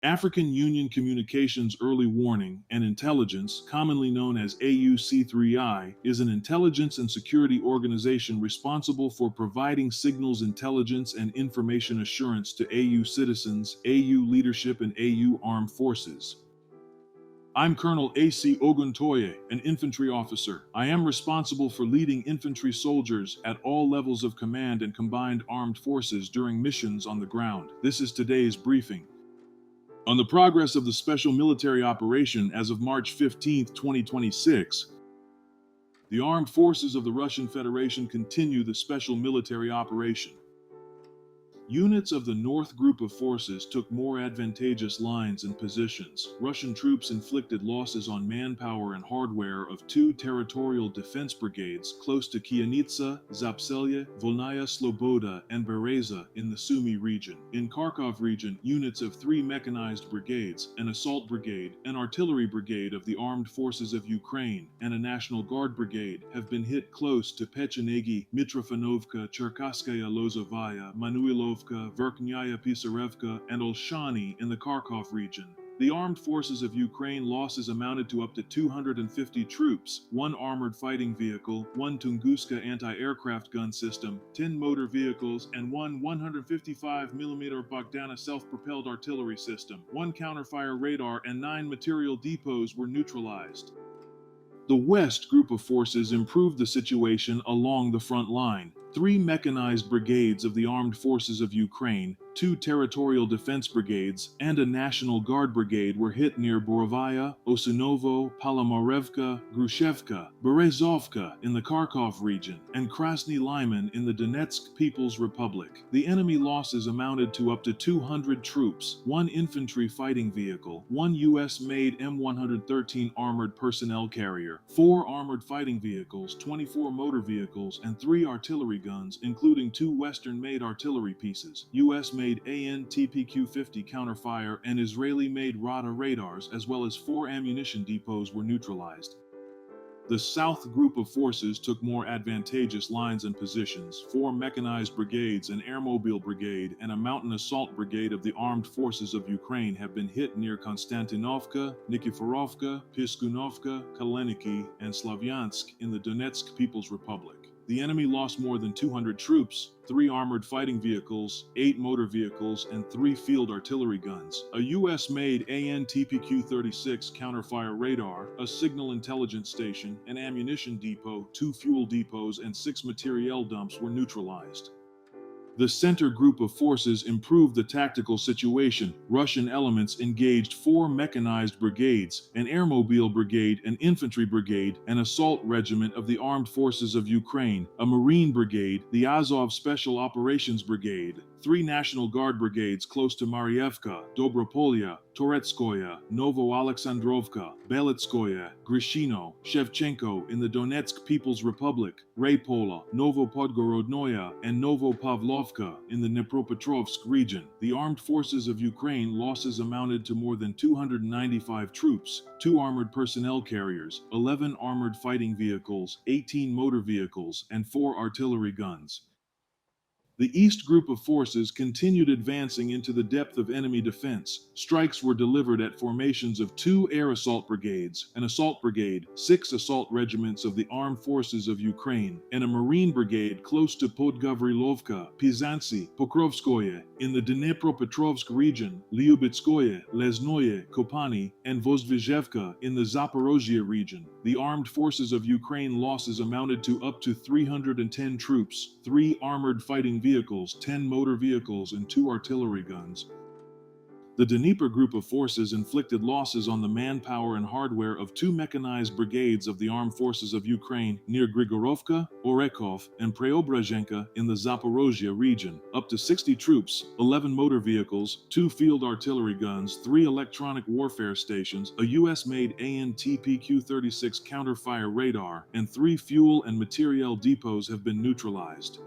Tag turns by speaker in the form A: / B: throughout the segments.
A: African Union Communications Early Warning and Intelligence, commonly known as AUC3I, is an intelligence and security organization responsible for providing signals intelligence and information assurance to AU citizens, AU leadership, and AU armed forces. I'm Colonel A.C. Oguntoye, an infantry officer. I am responsible for leading infantry soldiers at all levels of command and combined armed forces during missions on the ground. This is today's briefing. On the progress of the special military operation as of March 15, 2026, the armed forces of the Russian Federation continue the special military operation. Units of the North Group of Forces took more advantageous lines and positions. Russian troops inflicted losses on manpower and hardware of 2 territorial defense brigades close to Kianitsa, Zapselye, Volnaya Sloboda, and Bereza in the Sumy region. In Kharkov region, units of 3 mechanized brigades, an assault brigade, an artillery brigade of the Armed Forces of Ukraine, and a National Guard brigade have been hit close to Pechenegi, Mitrofanovka, Cherkasskaya Lozovaya, Manuilovka, Verkhnaya Pisarevka, and Olshany in the Kharkov region. The armed forces of Ukraine losses amounted to up to 250 troops, 1 armored fighting vehicle, 1 Tunguska anti-aircraft gun system, 10 motor vehicles, and 1 155mm Bogdana self-propelled artillery system. 1 counterfire radar and 9 material depots were neutralized. The West Group of Forces improved the situation along the front line. 3 mechanized brigades of the Armed Forces of Ukraine, 2 territorial defense brigades, and a National Guard brigade were hit near Borovaya, Osunovo, Palomarevka, Grushevka, Berezovka in the Kharkov region, and Krasny Lyman in the Donetsk People's Republic. The enemy losses amounted to up to 200 troops, 1 infantry fighting vehicle, 1 U.S.-made M113 armored personnel carrier, 4 armored fighting vehicles, 24 motor vehicles, and 3 artillery guns, including 2 Western-made artillery pieces, U.S.-made AN/TPQ-50 counterfire and Israeli-made Rada radars, as well as 4 ammunition depots were neutralized. The South Group of Forces took more advantageous lines and positions. 4 mechanized brigades, an airmobile brigade, and a mountain assault brigade of the Armed Forces of Ukraine have been hit near Konstantinovka, Nikiforovka, Piskunovka, Kaleniki, and Slavyansk in the Donetsk People's Republic. The enemy lost more than 200 troops, 3 armored fighting vehicles, 8 motor vehicles, and 3 field artillery guns, a U.S.-made AN/TPQ-36 counterfire radar, a signal intelligence station, an ammunition depot, 2 fuel depots, and 6 materiel dumps were neutralized. The Center Group of Forces improved the tactical situation. Russian elements engaged 4 mechanized brigades, an airmobile brigade, an infantry brigade, an assault regiment of the Armed Forces of Ukraine, a Marine brigade, the Azov Special Operations Brigade, 3 National Guard brigades close to Marievka, Dobropolya, Toretskoye, Novo-Alexandrovka, Belitskoye, Grishino, Shevchenko in the Donetsk People's Republic, Raypola, Novopodgorodnoye, and Novopavlovka in the Dnipropetrovsk region. The Armed Forces of Ukraine losses amounted to more than 295 troops, 2 armored personnel carriers, 11 armored fighting vehicles, 18 motor vehicles, and 4 artillery guns. The East Group of Forces continued advancing into the depth of enemy defense. Strikes were delivered at formations of 2 air assault brigades, an assault brigade, 6 assault regiments of the Armed Forces of Ukraine, and a Marine brigade close to Podgavrilovka, Pizancy, Pokrovskoye, in the Dnipropetrovsk region, Lyubitskoye, Lesnoye, Kopani, and Vozdvizhevka in the Zaporozhye region. The Armed Forces of Ukraine losses amounted to up to 310 troops, 3 armored fighting vehicles, 10 motor vehicles, and 2 artillery guns. The Dnieper Group of Forces inflicted losses on the manpower and hardware of 2 mechanized brigades of the Armed Forces of Ukraine near Grigorovka, Orekov, and Preobrazhenka in the Zaporozhye region. Up to 60 troops, 11 motor vehicles, 2 field artillery guns, 3 electronic warfare stations, a U.S.-made AN/TPQ-36 counterfire radar, and 3 fuel and materiel depots have been neutralized.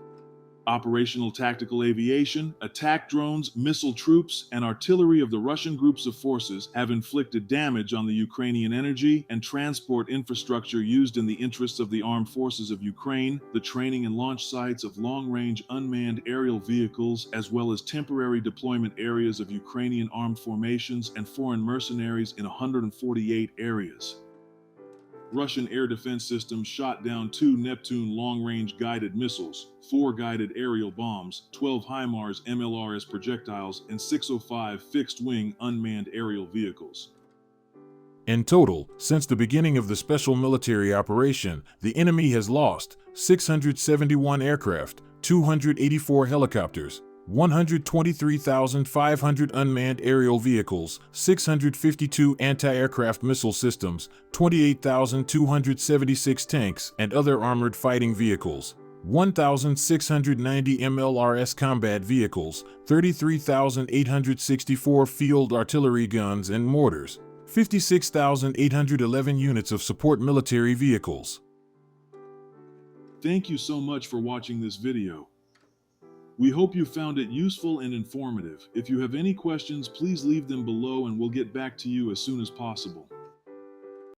A: Operational tactical aviation, attack drones, missile troops, and artillery of the Russian groups of forces have inflicted damage on the Ukrainian energy and transport infrastructure used in the interests of the armed forces of Ukraine, the training and launch sites of long-range unmanned aerial vehicles, as well as temporary deployment areas of Ukrainian armed formations and foreign mercenaries in 148 areas. Russian air defense systems shot down 2 Neptune long-range guided missiles, 4 guided aerial bombs, 12 HIMARS MLRS projectiles, and 605 fixed-wing unmanned aerial vehicles.
B: In total, since the beginning of the special military operation, the enemy has lost 671 aircraft, 284 helicopters, 123,500 unmanned aerial vehicles, 652 anti-aircraft missile systems, 28,276 tanks and other armored fighting vehicles, 1,690 MLRS combat vehicles, 33,864 field artillery guns and mortars, 56,811 units of support military vehicles.
A: Thank you so much for watching this video. We hope you found it useful and informative. If you have any questions, please leave them below and we'll get back to you as soon as possible.